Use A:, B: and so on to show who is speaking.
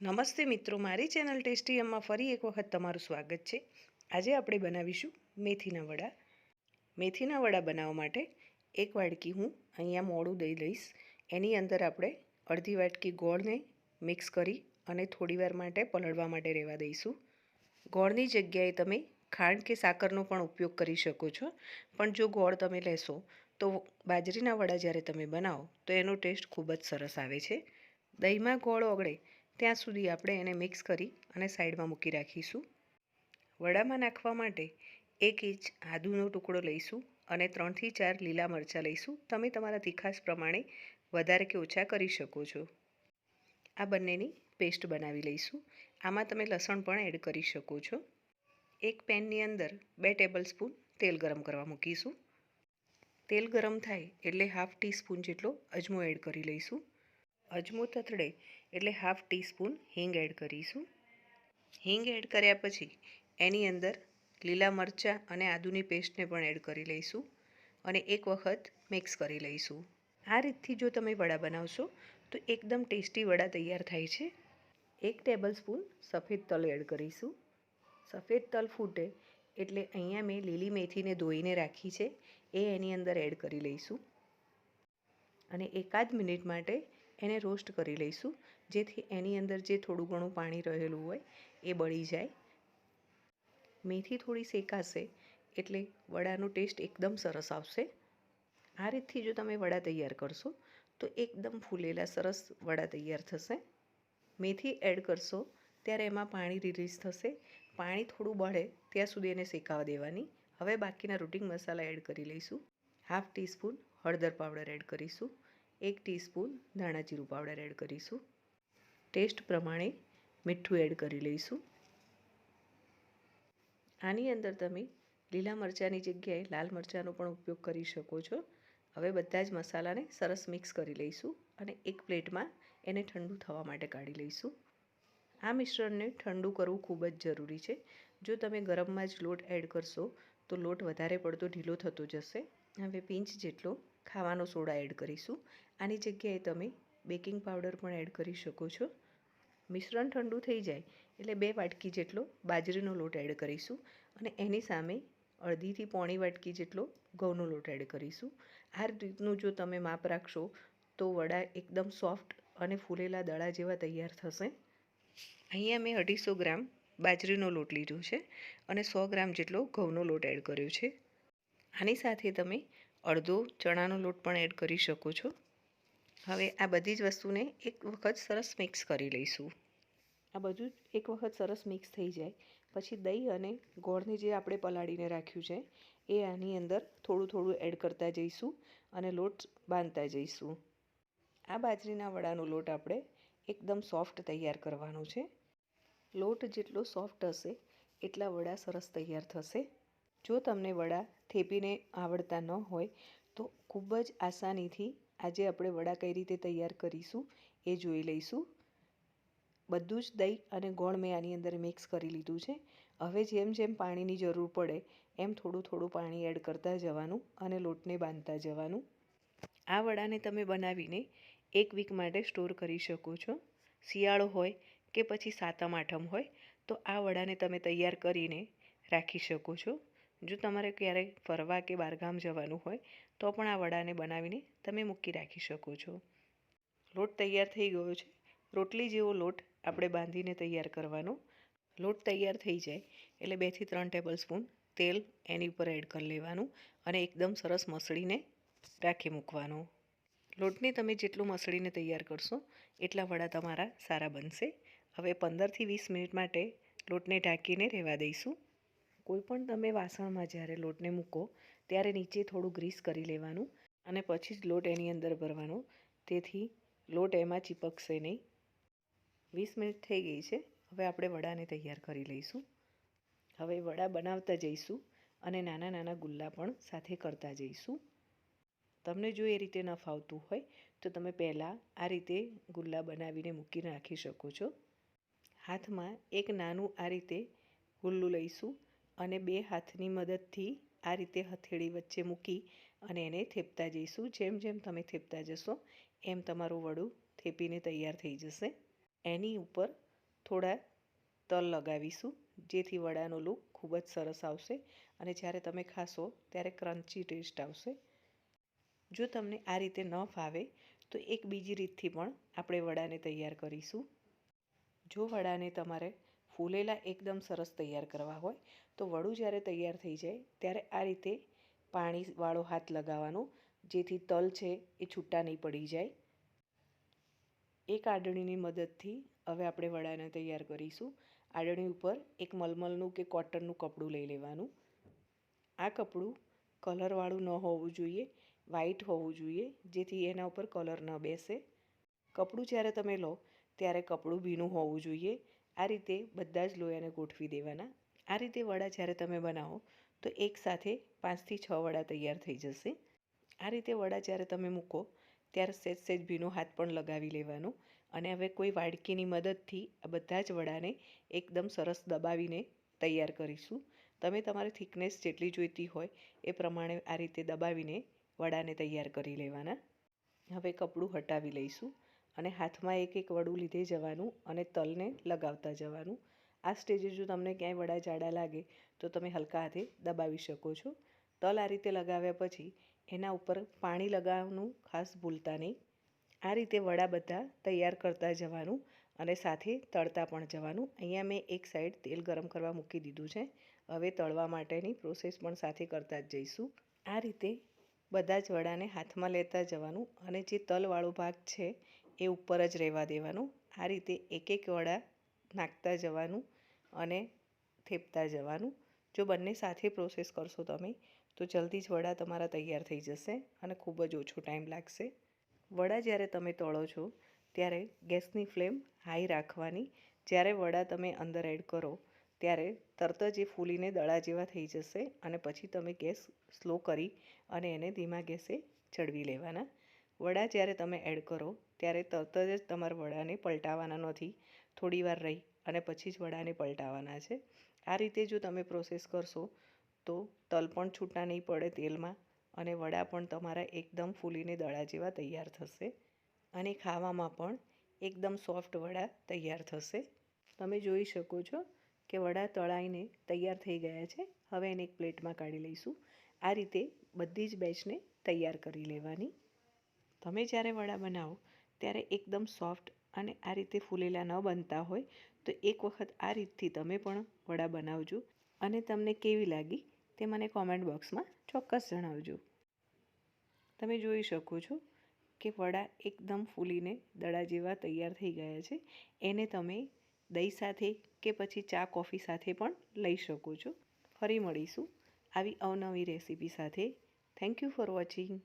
A: નમસ્તે મિત્રો, મારી ચેનલ ટેસ્ટી એમમાં ફરી એક વખત તમારું સ્વાગત છે। આજે આપણે બનાવીશું મેથીના વડા। મેથીના વડા બનાવવા માટે એક વાટકી હું અહીંયા મોળું દહીં લઈશ। એની અંદર આપણે અડધી વાટકી ગોળને મિક્સ કરી અને થોડીવાર માટે પલળવા માટે રહેવા દઈશું। ગોળની જગ્યાએ તમે ખાંડ કે સાકરનો પણ ઉપયોગ કરી શકો છો, પણ જો ગોળ તમે લેશો તો બાજરીના વડા જ્યારે તમે બનાવો તો એનો ટેસ્ટ ખૂબ જ સરસ આવે છે। દહીંમાં ગોળ ઓગળે ત્યાં સુધી આપણે એને મિક્સ કરી અને સાઈડમાં મૂકી રાખીશું। વડામાં નાખવા માટે 1 ઇંચ આદુનો ટુકડો લઈશું અને 3 થી 4 લીલા મરચાં લઈશું। તમે તમારા તીખાશ પ્રમાણે વધારે કે ઓછા કરી શકો છો। આ બંનેની પેસ્ટ બનાવી લઈશું। આમાં તમે લસણ પણ એડ કરી શકો છો। એક પેનની અંદર 2 ટેબલસ્પૂન તેલ ગરમ કરવા મૂકીશું। તેલ ગરમ થાય એટલે હાફ ટીસ્પૂન જેટલો અજમો એડ કરી લઈશું। અજમો તતડે એટલે હાફ ટીસ્પૂન હિંગ એડ કરીશું। હિંગ એડ કર્યા પછી એની અંદર લીલા મરચાં અને આદુની પેસ્ટને પણ એડ કરી લઈશું અને એક વખત મિક્સ કરી લઈશું। આ રીતથી જો તમે વડા બનાવશો તો એકદમ ટેસ્ટી વડા તૈયાર થાય છે। 1 ટેબલસ્પૂન સફેદ તલ એડ કરીશું। સફેદ તલ ફૂટે એટલે અહીંયા મેં લીલી મેથીને ધોઈને રાખી છે એ એની અંદર એડ કરી લઈશું અને એકાદ મિનિટ માટે એને રોસ્ટ કરી લઈશું, જેથી એની અંદર જે થોડું ઘણું પાણી રહેલું હોય એ બળી જાય। મેથી થોડી શેકાશે એટલે વડાનો ટેસ્ટ એકદમ સરસ આવશે। આ રીતથી જો તમે વડા તૈયાર કરશો તો એકદમ ફૂલેલા સરસ વડા તૈયાર થશે। મેથી એડ કરશો ત્યારે એમાં પાણી રિલીઝ થશે। પાણી થોડું બળે ત્યાં સુધી એને શેકાવા દેવાની। હવે બાકીના રૂટિન મસાલા એડ કરી લઈશું। હાફ ટીસ્પૂન હળદર પાવડર એડ કરીશું। 1 ટીસ્પૂન ધાણા જીરું પાવડર એડ કરીશું। ટેસ્ટ પ્રમાણે મીઠું એડ કરી લઈશું। આની અંદર તમે લીલા મરચાંની જગ્યાએ લાલ મરચાંનો પણ ઉપયોગ કરી શકો છો। હવે બધા જ મસાલાને સરસ મિક્સ કરી લઈશું અને એક પ્લેટમાં એને ઠંડુ થવા માટે કાઢી લઈશું। આ મિશ્રણને ઠંડુ કરવું ખૂબ જ જરૂરી છે। જો તમે ગરમમાં જ લોટ એડ કરશો તો લોટ વધારે પડતો ઢીલો થતો જશે। હવે પિંચ જેટલો ખાવાનો સોડા એડ કરીશું। આની જગ્યાએ તમે બેકિંગ પાવડર પણ એડ કરી શકો છો। મિશ્રણ ઠંડુ થઈ જાય એટલે 2 વાટકી જેટલો બાજરીનો લોટ એડ કરીશું અને એની સામે અડધીથી પોણી વાટકી જેટલો ઘઉંનો લોટ એડ કરીશું। આ રીતનું જો તમે માપ રાખશો તો વડા એકદમ સોફ્ટ અને ફૂલેલા દડા જેવા તૈયાર થશે। અહીંયા મેં 250 ગ્રામ બાજરીનો લોટ લીધો છે અને 100 ગ્રામ જેટલો ઘઉંનો લોટ એડ કર્યો છે। આની સાથે તમે અડધો ચણાનો લોટ પણ એડ કરી શકો છો। હવે આ બધી જ વસ્તુને એક વખત સરસ મિક્સ કરી લઈશું। આ બધું એક વખત સરસ મિક્સ થઈ જાય પછી દહીં અને ગોળને જે આપણે પલાળીને રાખ્યું છે એ આની અંદર થોડું થોડું એડ કરતા જઈશું અને લોટ બાંધતા જઈશું। આ બાજરીના વડાનો લોટ આપણે એકદમ સોફ્ટ તૈયાર કરવાનો છે। લોટ જેટલો સોફ્ટ હશે એટલા વડા સરસ તૈયાર થશે। જો તમને વડા થેપીને આવડતા ન હોય તો ખૂબ જ આસાનીથી આજે આપણે વડા કઈ રીતે તૈયાર કરીશું એ જોઈ લઈશું। બધું જ દહીં અને ગોળ મેં આની અંદર મિક્સ કરી લીધું છે। હવે જેમ જેમ પાણીની જરૂર પડે એમ થોડું થોડું પાણી એડ કરતા જવાનું અને લોટને બાંધતા જવાનું। આ વડાને તમે બનાવીને 1 વીક માટે સ્ટોર કરી શકો છો। શિયાળો હોય કે પછી સાતમ આઠમ હોય તો આ વડાને તમે તૈયાર કરીને રાખી શકો છો। જો તમારે ક્યારેય ફરવા કે બહારગામ જવાનું હોય તો પણ આ વડાને બનાવીને તમે મૂકી રાખી શકો છો। લોટ તૈયાર થઈ ગયો છે। રોટલી જેવો લોટ આપણે બાંધીને તૈયાર કરવાનો। લોટ તૈયાર થઈ જાય એટલે 2 થી 3 ટેબલસ્પૂન તેલ એની ઉપર એડ કરી લેવાનું અને એકદમ સરસ મસળીને રાખી મૂકવાનો। લોટને તમે જેટલું મસળીને તૈયાર કરશો એટલા વડા તમારા સારા બનશે। હવે 15 થી 20 મિનિટ માટે લોટને ઢાંકીને રહેવા દઈશું। કોઈપણ તમે વાસણમાં જ્યારે લોટને મૂકો ત્યારે નીચે થોડું ગ્રીસ કરી લેવાનું અને પછી જ લોટ એની અંદર ભરવાનો, તેથી લોટ એમાં ચીપકશે નહીં। 20 મિનિટ થઈ ગઈ છે। હવે આપણે વડાને તૈયાર કરી લઈશું। હવે વડા બનાવતા જઈશું અને નાના નાના ગુલ્લા પણ સાથે કરતા જઈશું। તમને જો એ રીતે ન ફાવતું હોય તો તમે પહેલાં આ રીતે ગુલ્લા બનાવીને મૂકી રાખી શકો છો। હાથમાં એક નાનું આ રીતે ગુલ્લું લઈશું અને 2 હાથની મદદથી આ રીતે હથેળી વચ્ચે મૂકી અને એને થેપતા જઈશું। જેમ જેમ તમે થેપતા જશો એમ તમારું વડું થેપીને તૈયાર થઈ જશે। એની ઉપર થોડા તલ લગાવીશું, જેથી વડાનો લુક ખૂબ જ સરસ આવશે અને જ્યારે તમે ખાશો ત્યારે ક્રન્ચી ટેસ્ટ આવશે. જો તમને આ રીતે ન ફાવે તો એક બીજી રીતથી પણ આપણે વડાને તૈયાર કરીશું. જો વડાને તમારે ફૂલેલા એકદમ સરસ તૈયાર કરવા હોય તો વડું જ્યારે તૈયાર થઈ જાય ત્યારે આ રીતે પાણીવાળો હાથ લગાવવાનો, જેથી તલ છે એ છૂટા નહીં પડી જાય. એક આડણીની મદદથી હવે આપણે વડાને તૈયાર કરીશું. આડણી ઉપર એક મલમલનું કે કોટનનું કપડું લઈ લેવાનું. આ કપડું કલરવાળું ન હોવું જોઈએ, વ્હાઈટ હોવું જોઈએ, જેથી એના ઉપર કલર ન બેસે. કપડું જ્યારે તમે લો ત્યારે કપડું ભીનું હોવું જોઈએ. આ રીતે બધા જ લોયાને ગોઠવી દેવાના. આ રીતે વડા જ્યારે તમે બનાવો તો એકસાથે 5થી 6 વડા તૈયાર થઈ જશે. આ રીતે વડા જ્યારે તમે મૂકો ત્યારે સહેજ ભીનો હાથ પણ લગાવી લેવાનો અને હવે કોઈ વાડકીની મદદથી આ બધા જ વડાને એકદમ સરસ દબાવીને તૈયાર કરીશું. તમે તમારી થિકનેસ જેટલી જોઈતી હોય એ પ્રમાણે આ રીતે દબાવીને વડાને તૈયાર કરી લેવાના. હવે કપડું હટાવી લઈશું અને હાથમાં એક એક વડું લીધે જવાનું અને તલને લગાવતા જવાનું. આ સ્ટેજે જો તમને ક્યાંય વડા જાડા લાગે તો તમે હલકા હાથે દબાવી શકો છો. તલ આ રીતે લગાવ્યા પછી એના ઉપર પાણી લગાવવાનું ખાસ ભૂલતા નહીં. આ રીતે વડા બધા તૈયાર કરતા જવાનું અને સાથે તળતા પણ જવાનું. અહીંયા મેં એક સાઈડ તેલ ગરમ કરવા મૂકી દીધું છે. હવે તળવા માટેની પ્રોસેસ પણ સાથે કરતા જ જઈશું. આ રીતે બધા જ વડાને હાથમાં લેતા જવાનું અને જે તલવાળો ભાગ છે એ ઉપર જ રહેવા દેવાનું. આ રીતે એક એક વડા નાખતા જવાનું અને થેપતા જવાનું. જો બંને સાથે પ્રોસેસ કરશો તમે તો જલ્દી જ વડા તમારા તૈયાર થઈ જશે અને ખૂબ જ ઓછો ટાઈમ લાગશે. વડા જ્યારે તમે તળો છો ત્યારે ગેસની ફ્લેમ હાઈ રાખવાની. જ્યારે વડા તમે અંદર એડ કરો ત્યારે તરત જ એ ફૂલીને દડા જેવા થઈ જશે અને પછી તમે ગેસ સ્લો કરી અને એને ધીમા ગેસે ચડવી લેવાના. વડા જ્યારે તમે એડ કરો ત્યારે તરત જ તમારા વડાને પલટાવવાના નથી. થોડી વાર રહી અને પછી જ વડાને પલટાવવાના છે. આ રીતે જો તમે પ્રોસેસ કરશો તો તલ પણ છૂટા નહીં પડે તેલમાં અને વડા પણ તમારા એકદમ ફૂલીને દડા જેવા તૈયાર થશે અને ખાવામાં પણ એકદમ સોફ્ટ વડા તૈયાર થશે. તમે જોઈ શકો છો કે વડા તળાઈને તૈયાર થઈ ગયા છે. હવે એને એક પ્લેટમાં કાઢી લઈશું. આ રીતે બધી જ બેચને તૈયાર કરી લેવાની. તમે જ્યારે વડા બનાવો ત્યારે એકદમ સોફ્ટ અને આ રીતે ફૂલેલા ન બનતા હોય તો એક વખત આ રીતથી તમે પણ વડા બનાવજો અને તમને કેવી લાગી તે મને કોમેન્ટ બોક્સમાં ચોક્કસ જણાવજો. તમે જોઈ શકો છો કે વડા એકદમ ફૂલીને દડા જેવા તૈયાર થઈ ગયા છે. એને તમે દહીં સાથે કે પછી ચા કોફી સાથે પણ લઈ શકો છો. ફરી મળીશું આવી અવનવી રેસીપી સાથે. Thank you for watching.